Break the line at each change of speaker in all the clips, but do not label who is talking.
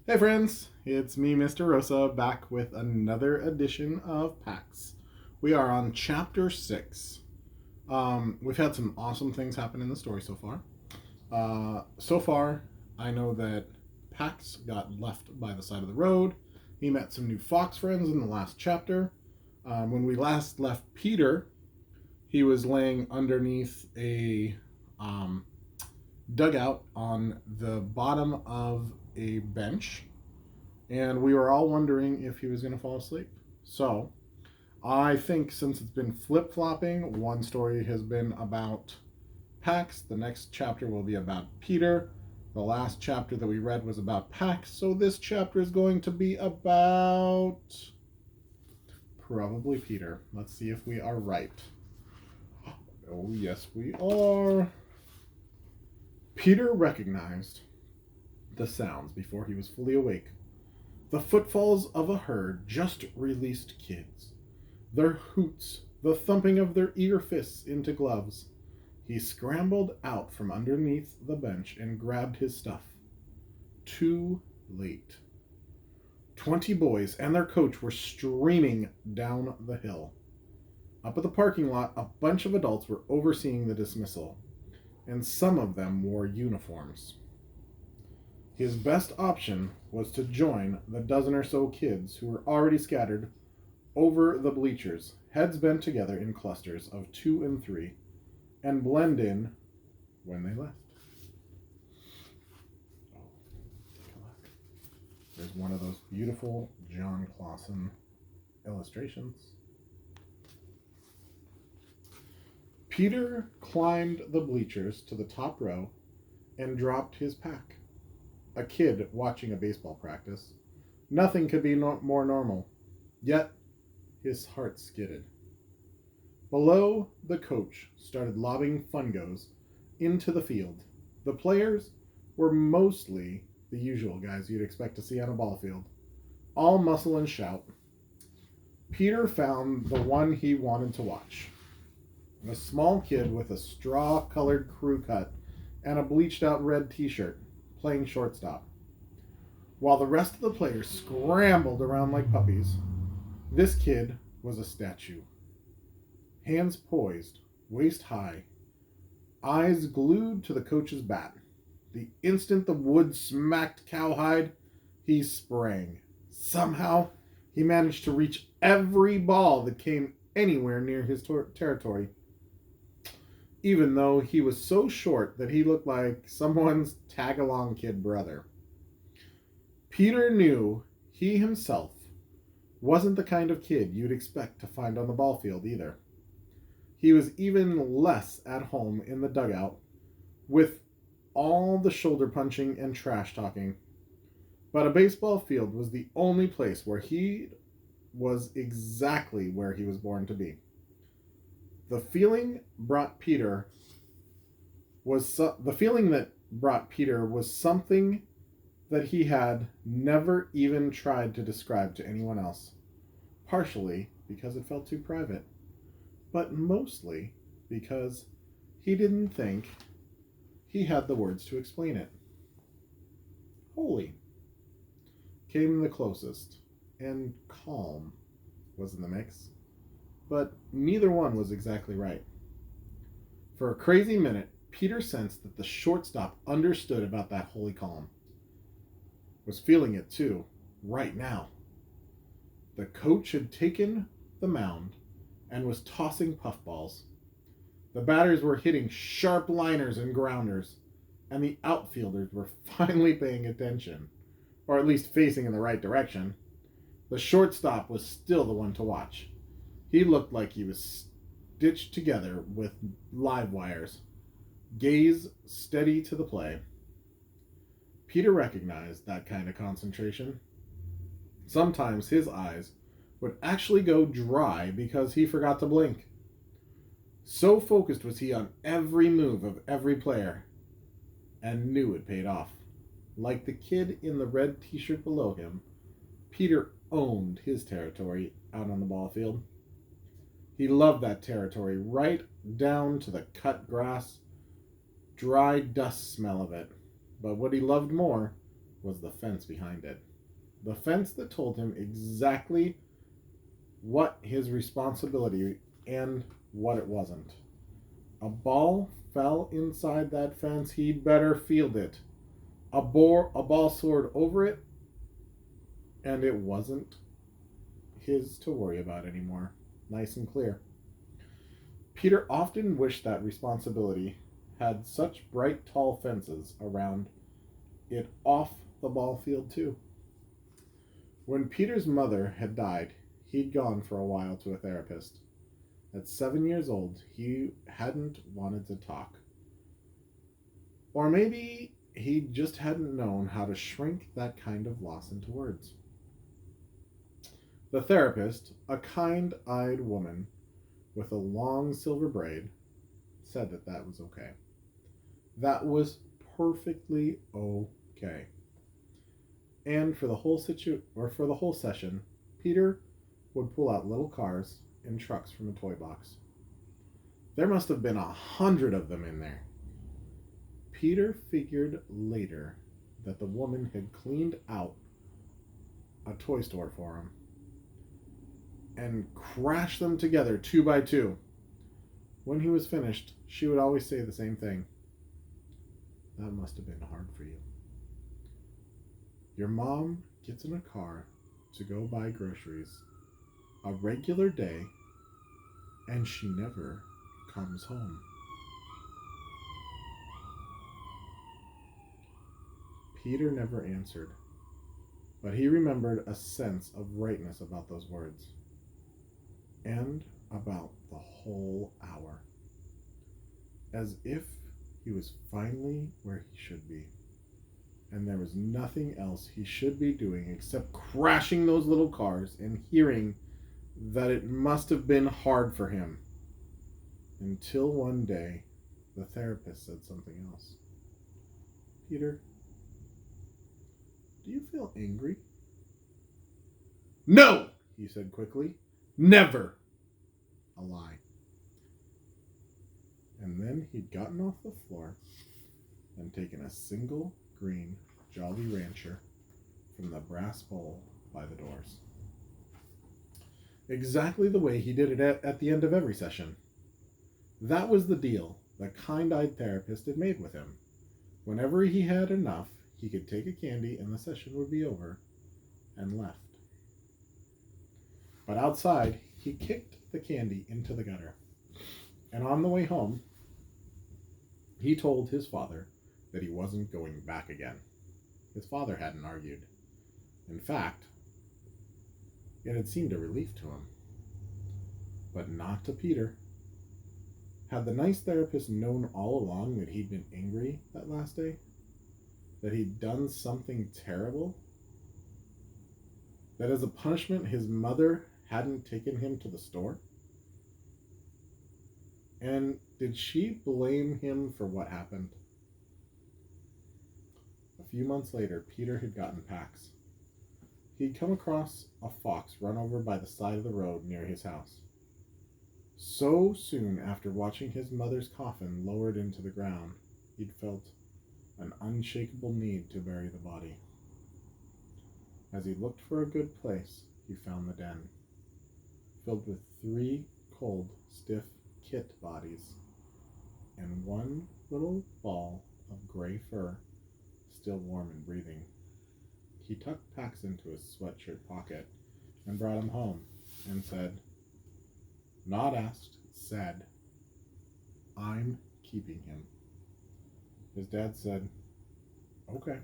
Hey friends, it's me, Mr. Rosa, back with another edition of PAX. We are on Chapter 6. We've had some awesome things happen in the story so far. So far, I know that Pax got left by the side of the road. He met some new fox friends in the last chapter. When we last left Peter, he was laying underneath a dugout on the bottom of a bench, and we were all wondering if he was going to fall asleep. So, I think since it's been flip flopping, one story has been about Pax, the next chapter will be about Peter. The last chapter that we read was about Pax, so this chapter is going to be about probably Peter. Let's see if we are right. Oh, yes, we are. Peter recognized the sounds before he was fully awake. The footfalls of a herd just released kids. Their hoots, the thumping of their eager fists into gloves. He scrambled out from underneath the bench and grabbed his stuff. Too late. 20 boys and their coach were streaming down the hill. Up at the parking lot, a bunch of adults were overseeing the dismissal, and some of them wore uniforms. His best option was to join the dozen or so kids who were already scattered over the bleachers, heads bent together in clusters of 2 and 3, and blend in when they left. Oh, take a look. There's one of those beautiful John Clausen illustrations. Peter climbed the bleachers to the top row and dropped his pack. A kid watching a baseball practice. Nothing could be more normal. Yet, his heart skidded. Below, the coach started lobbing fungos into the field. The players were mostly the usual guys you'd expect to see on a ball field. All muscle and shout. Peter found the one he wanted to watch. A small kid with a straw-colored crew cut and a bleached-out red t-shirt, playing shortstop. While the rest of the players scrambled around like puppies, this kid was a statue. Hands poised, waist high, eyes glued to the coach's bat. The instant the wood smacked cowhide, he sprang. Somehow, he managed to reach every ball that came anywhere near his territory, even though he was so short that he looked like someone's tag-along kid brother. Peter knew he himself wasn't the kind of kid you'd expect to find on the ball field either. He was even less at home in the dugout with all the shoulder punching and trash talking. But a baseball field was the only place where he was exactly where he was born to be. The feeling that brought Peter was something that he had never even tried to describe to anyone else. Partially because it felt too private, but mostly because he didn't think he had the words to explain it. Holy came the closest, and calm was in the mix. But neither one was exactly right. For a crazy minute, Peter sensed that the shortstop understood about that holy calm. Was feeling it too, right now. The coach had taken the mound and was tossing puffballs. The batters were hitting sharp liners and grounders, and the outfielders were finally paying attention, or at least facing in the right direction. The shortstop was still the one to watch. He looked like he was stitched together with live wires, gaze steady to the play. Peter recognized that kind of concentration. Sometimes his eyes would actually go dry because he forgot to blink. So focused was he on every move of every player, and knew it paid off. Like the kid in the red t-shirt below him, Peter owned his territory out on the ball field. He loved that territory right down to the cut grass, dry dust smell of it. But what he loved more was the fence behind it. The fence that told him exactly what his responsibility and what it wasn't. A ball fell inside that fence, he'd better field it. A ball soared over it, and it wasn't his to worry about anymore. Nice and clear. Peter often wished that responsibility had such bright, tall fences around it off the ball field, too. When Peter's mother had died, he'd gone for a while to a therapist. At 7 years old, he hadn't wanted to talk. Or maybe he just hadn't known how to shrink that kind of loss into words. The therapist, a kind-eyed woman with a long silver braid, said that was okay. That was perfectly okay. And for the whole session, Peter would pull out little cars and trucks from a toy box. There must have been 100 of them in there. Peter figured later that the woman had cleaned out a toy store for him and crashed them together 2 by 2. When he was finished, she would always say the same thing. That must have been hard for you. Your mom gets in a car to go buy groceries a regular day, and she never comes home. Peter never answered, but he remembered a sense of rightness about those words, and about the whole hour, as if he was finally where he should be, and there was nothing else he should be doing except crashing those little cars and hearing that it must have been hard for him, until one day the therapist said something else. Peter, do you feel angry? No, he said quickly. Never. A lie. And then he'd gotten off the floor and taken a single green Jolly Rancher from the brass bowl by the doors. Exactly the way he did it at the end of every session. That was the deal the kind-eyed therapist had made with him. Whenever he had enough, he could take a candy and the session would be over, and left. But outside, he kicked the candy into the gutter. And on the way home, he told his father that he wasn't going back again. His father hadn't argued. In fact, it had seemed a relief to him. But not to Peter. Had the nice therapist known all along that he'd been angry that last day? That he'd done something terrible? That as a punishment, his mother hadn't taken him to the store? And did she blame him for what happened? A few months later, Peter had gotten Pax. He'd come across a fox run over by the side of the road near his house. So soon after watching his mother's coffin lowered into the ground, he'd felt an unshakable need to bury the body. As he looked for a good place, he found the den, filled with 3 cold, stiff kit bodies, and one little ball of gray fur, still warm and breathing. He tucked Pax into his sweatshirt pocket and brought him home and said, not asked, said, I'm keeping him. His dad said, okay,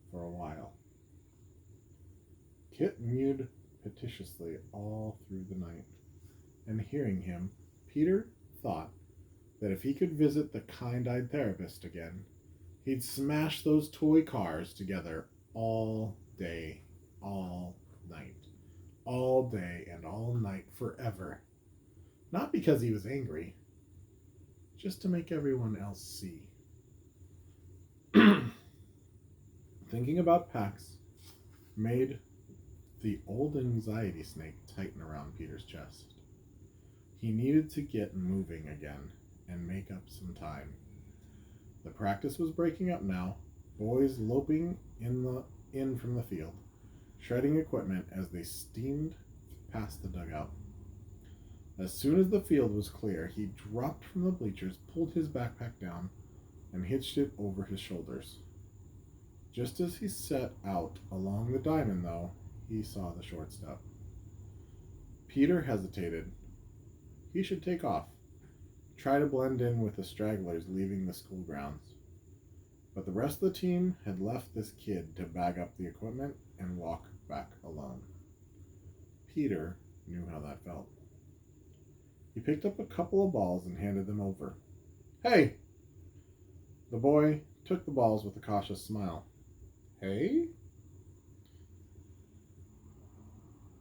for a while. Kit mewed pettishly all through the night, and hearing him, Peter thought that if he could visit the kind-eyed therapist again, he'd smash those toy cars together all day, all night, all day and all night forever. Not because he was angry, just to make everyone else see. Thinking about Pax made the old anxiety snake tighten around Peter's chest. He needed to get moving again and make up some time. The practice was breaking up now, boys loping in from the field, shredding equipment as they steamed past the dugout. As soon as the field was clear, he dropped from the bleachers, pulled his backpack down, and hitched it over his shoulders. Just as he set out along the diamond, though, he saw the shortstop. Peter hesitated. He should take off, try to blend in with the stragglers leaving the school grounds. But the rest of the team had left this kid to bag up the equipment and walk back alone. Peter knew how that felt. He picked up a couple of balls and handed them over. "Hey!" The boy took the balls with a cautious smile. "Hey?"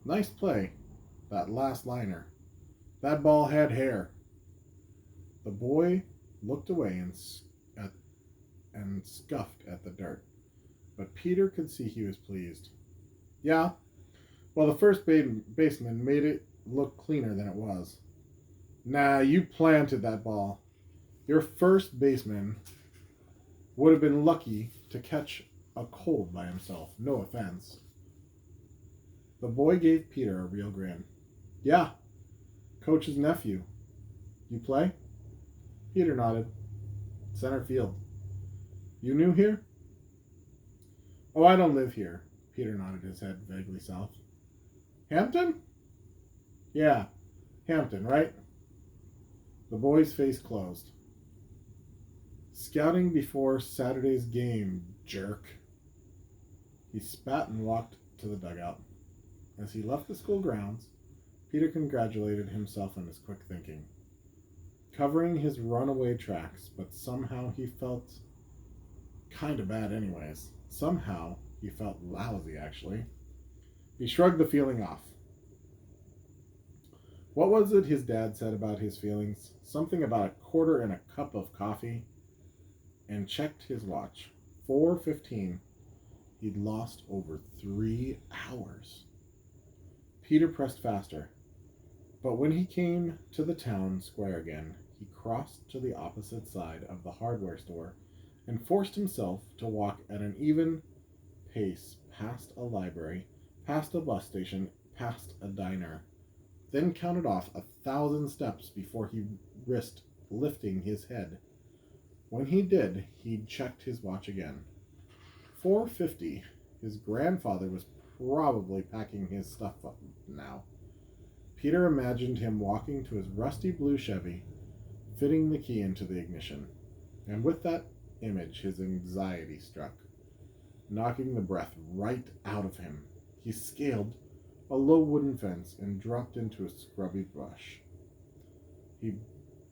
"Nice play, that last liner. That ball had hair." The boy looked away and scuffed at the dirt, but Peter could see he was pleased. "Yeah, well, the first baseman made it look cleaner than it was." "Nah, you planted that ball. Your first baseman would have been lucky to catch a cold by himself. No offense." The boy gave Peter a real grin. "Yeah, coach's nephew. You play?" Peter nodded. "Center field. You new here?" "Oh, I don't live here." Peter nodded his head vaguely south. "Hampton?" "Yeah, Hampton, right?" The boy's face closed. "Scouting before Saturday's game, jerk." He spat and walked to the dugout. As he left the school grounds, Peter congratulated himself on his quick thinking. Covering his runaway tracks, but somehow he felt kind of bad anyways. Somehow he felt lousy, actually. He shrugged the feeling off. What was it his dad said about his feelings? Something about a quarter in a cup of coffee. And checked his watch. 4:15. He'd lost over 3 hours. Peter pressed faster. But when he came to the town square again, he crossed to the opposite side of the hardware store and forced himself to walk at an even pace past a library, past a bus station, past a diner, then counted off 1,000 steps before he risked lifting his head. When he did, he checked his watch again. 4:50. His grandfather was probably packing his stuff up now. Peter imagined him walking to his rusty blue Chevy, fitting the key into the ignition. And with that image, his anxiety struck, knocking the breath right out of him. He scaled a low wooden fence and dropped into a scrubby bush. He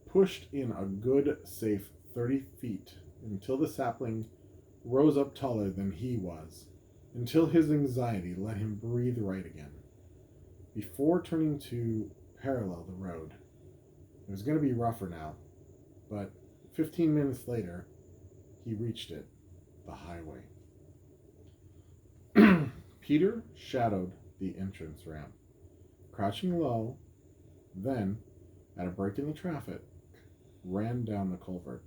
pushed in a good, safe 30 feet until the sapling rose up taller than he was, until his anxiety let him breathe right again. Before turning to parallel the road, it was going to be rougher now, but 15 minutes later, he reached it, the highway. Peter shadowed the entrance ramp, crouching low, then, at a break in the traffic, ran down the culvert,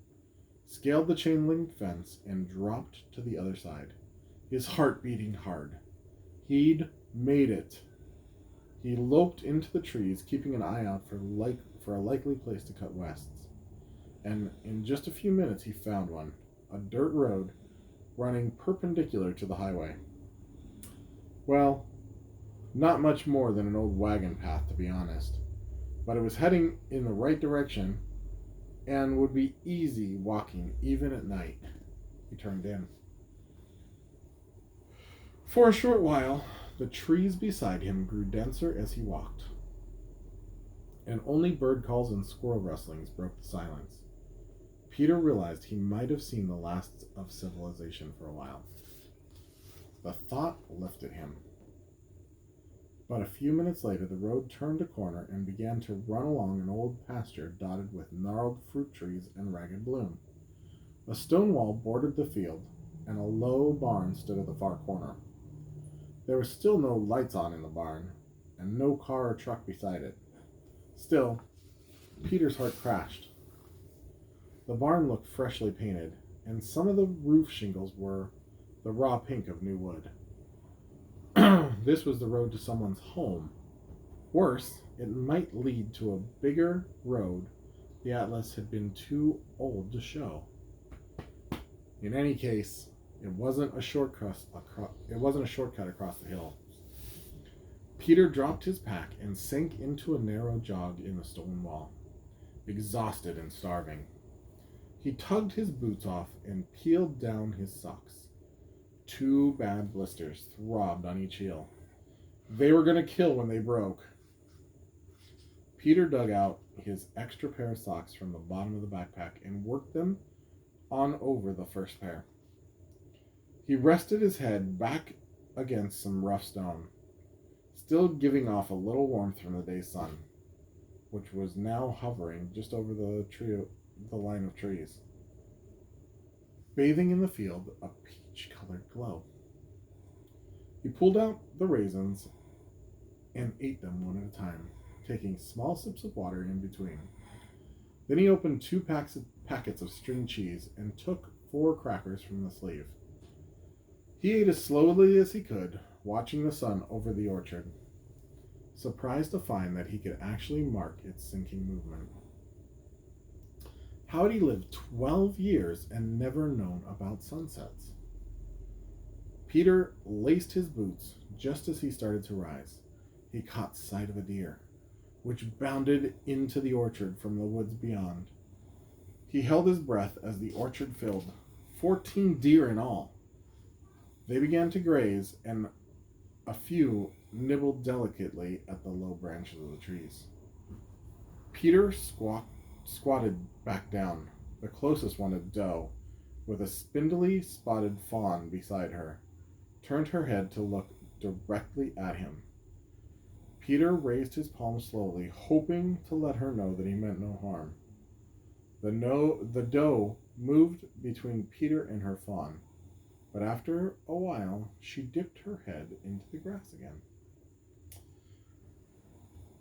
scaled the chain-link fence, and dropped to the other side, his heart beating hard. He'd made it. He loped into the trees, keeping an eye out for a likely place to cut west. And in just a few minutes he found one, a dirt road running perpendicular to the highway. Well, not much more than an old wagon path, to be honest, but it was heading in the right direction and would be easy walking even at night. He turned in. For a short while, the trees beside him grew denser as he walked, and only bird calls and squirrel rustlings broke the silence. Peter realized he might have seen the last of civilization for a while. The thought lifted him. But a few minutes later, the road turned a corner and began to run along an old pasture dotted with gnarled fruit trees and ragged bloom. A stone wall bordered the field, and a low barn stood at the far corner. There were still no lights on in the barn, and no car or truck beside it. Still, Peter's heart crashed. The barn looked freshly painted, and some of the roof shingles were the raw pink of new wood. This was the road to someone's home. Worse, it might lead to a bigger road the Atlas had been too old to show. In any case, it wasn't a shortcut across the hill. Peter dropped his pack and sank into a narrow jog in the stone wall, exhausted and starving. He tugged his boots off and peeled down his socks. 2 bad blisters throbbed on each heel. They were going to kill when they broke. Peter dug out his extra pair of socks from the bottom of the backpack and worked them on over the first pair. He rested his head back against some rough stone, still giving off a little warmth from the day's sun, which was now hovering just over the line of trees, bathing in the field a peach-colored glow. He pulled out the raisins and ate them one at a time, taking small sips of water in between. Then he opened 2 packets of string cheese and took 4 crackers from the sleeve. He ate as slowly as he could, watching the sun over the orchard, surprised to find that he could actually mark its sinking movement. How had he lived 12 years and never known about sunsets? Peter laced his boots just as he started to rise. He caught sight of a deer, which bounded into the orchard from the woods beyond. He held his breath as the orchard filled, 14 deer in all. They began to graze, and a few nibbled delicately at the low branches of the trees. Peter squatted back down, the closest one a doe, with a spindly spotted fawn beside her, turned her head to look directly at him. Peter raised his palm slowly, hoping to let her know that he meant no harm. The doe moved between Peter and her fawn, but after a while she dipped her head into the grass again.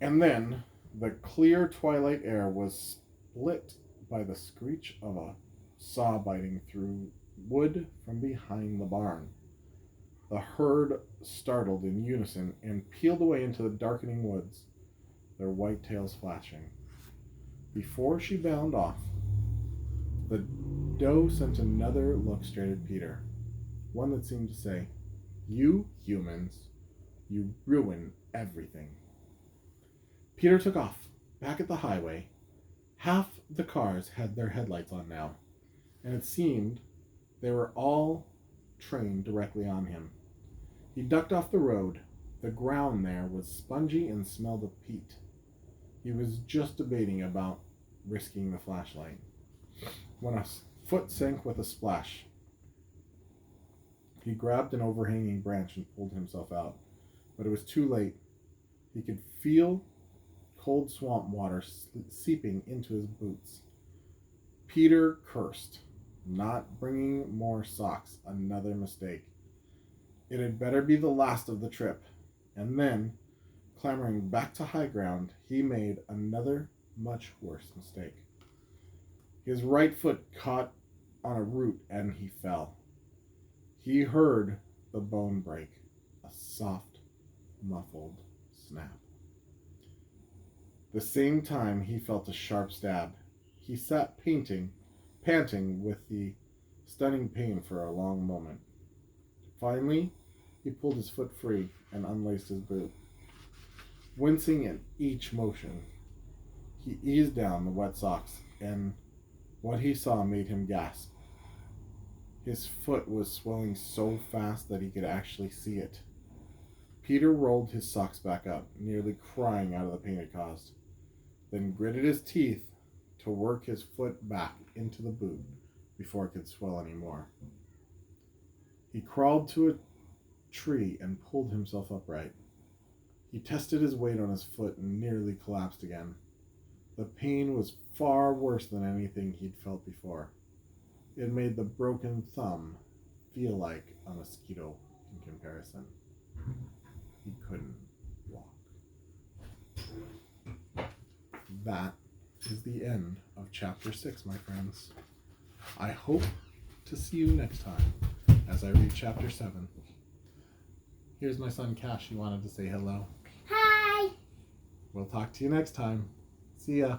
And then the clear twilight air was split by the screech of a saw biting through wood from behind the barn. The herd startled in unison and peeled away into the darkening woods, their white tails flashing. Before she bounded off, the doe sent another look straight at Peter, one that seemed to say, "You humans, you ruin everything." Peter took off, back at the highway. Half the cars had their headlights on now, and it seemed they were all trained directly on him. He ducked off the road. The ground there was spongy and smelled of peat. He was just debating about risking the flashlight when a foot sank with a splash. He grabbed an overhanging branch and pulled himself out, but it was too late. He could feel cold swamp water seeping into his boots. Peter cursed, not bringing more socks, another mistake. It had better be the last of the trip. And then, clambering back to high ground, he made another much worse mistake. His right foot caught on a root and he fell. He heard the bone break, a soft, muffled snap. The same time he felt a sharp stab. He sat panting with the stunning pain for a long moment. Finally, he pulled his foot free and unlaced his boot. Wincing at each motion, he eased down the wet socks, and what he saw made him gasp. His foot was swelling so fast that he could actually see it. Peter rolled his socks back up, nearly crying out of the pain it caused, then gritted his teeth to work his foot back into the boot before it could swell any more. He crawled to a tree and pulled himself upright. He tested his weight on his foot and nearly collapsed again. The pain was far worse than anything he'd felt before. It made the broken thumb feel like a mosquito in comparison. He couldn't walk. That is the end of chapter 6, my friends. I hope to see you next time as I read chapter 7. Here's my son Cash. He wanted to say hello.
Hi.
We'll talk to you next time. See ya.